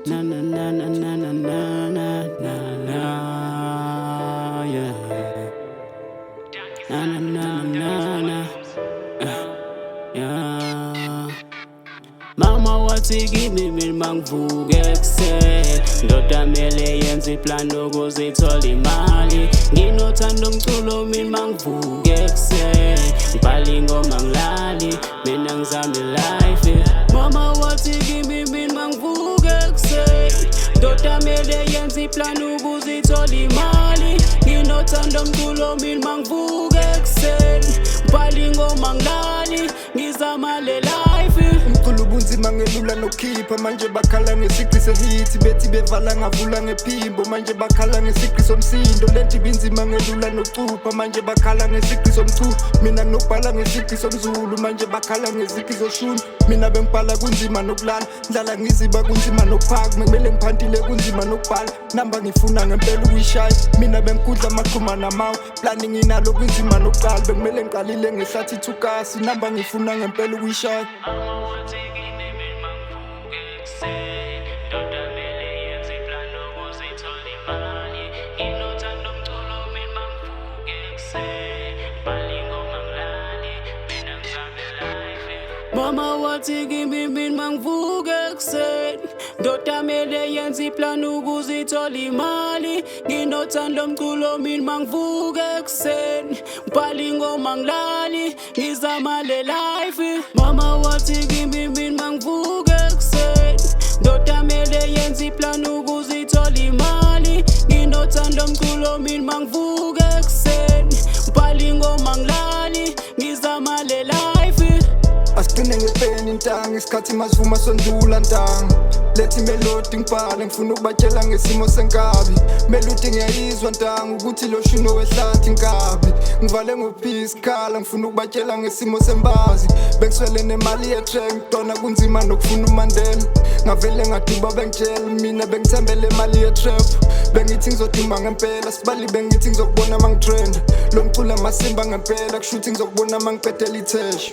Na na na na na na na na na, yeah. Na na na na na, yeah. Mama wathi kimi mina mangivuke ekuseni, ndoda mele yenze iplan ukuzithola imali. Nginothanda umculo mina mangivuke ekuseni, ngibhala ingoma ngilali, mina ngizame life. Mama wathi kimi mina mangivuke ekuseni, ndoda mele yenze iplan ukuzithola imali. Nginothanda umculo mina mangivuke ekuseni, ngibhala ingoma ngilali, ngizama le life. Umculo ubunzima ngelula nokhipha, manje bakhala ngesigqi sehit. Bethi bevala ngavula ngephimbo, manje bakhala ngesigqi somsindo. Lenti binzima ngelula nocupha, manje bakhala ngesigqi somculo. Mina nokubhala ngesigqi somzulu, manje bakhala ngezigqi zoshuni. Mina bengibhala kunzima nokulala, ndlala ngiziba kunzima nokuphaka. Kumele ngiphantile kunzima nokubhala, namba ngifuna ngempela ukuyishaya. Mina bengikudla amaqhuma namawu, planning inalo kunzima nokuqala. Bekumele ngiqalile ngehlathi thukasi, namba ngifuna ngempela ukuyishaya. Mama wathi kimi mina mangivuke ekuseni, ndoda mele yenze iplan ukuzithola imali. Nginothanda umculo mina mangivuke ekuseni, ngibhala ingoma ngilali, ngizama le life. Mama wathi kimi mina mangivuke ekuseni, ndoda mele yenze iplan ukuzithola imali. Nginothanda umculo mina mangivuke ekuseni, ngibhala ingoma ngilali, ngizama le life. Asigcine ngepeni ntanga, isikhathi masivuma sondlula ntanga. Lethi melodi ngibhale, ngifuna ukubatshela ngesimo senkabi. Melodi ngiyayizwa ntanga, ukuthi lo shuno wehlathi nkabi. Ngivale ngophisi khala, ngifuna ukubatshela ngesimo sembazi. Bengiswele nemali ye-track, ngidona kunzima nokufuna uMandela. Ngavele ngaduba bengitshela, mina bengithembele imali ye-trap. Bengithi ngizoduma ngempela, sibali bengithi ngizokubona mangitrenda. Lo mculo amasimba ngempela, kushuthi ngizokubona mangiqedela ithesha.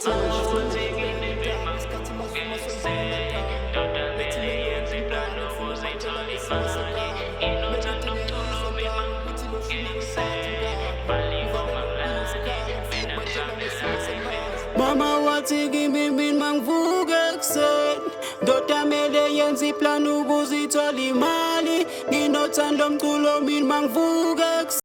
Mama wathi kimi mina mangivuke ekuseni, ndoda mele yenze iplan ukuzithola imali. Nginothanda umculo mina mangivuke ekuseni.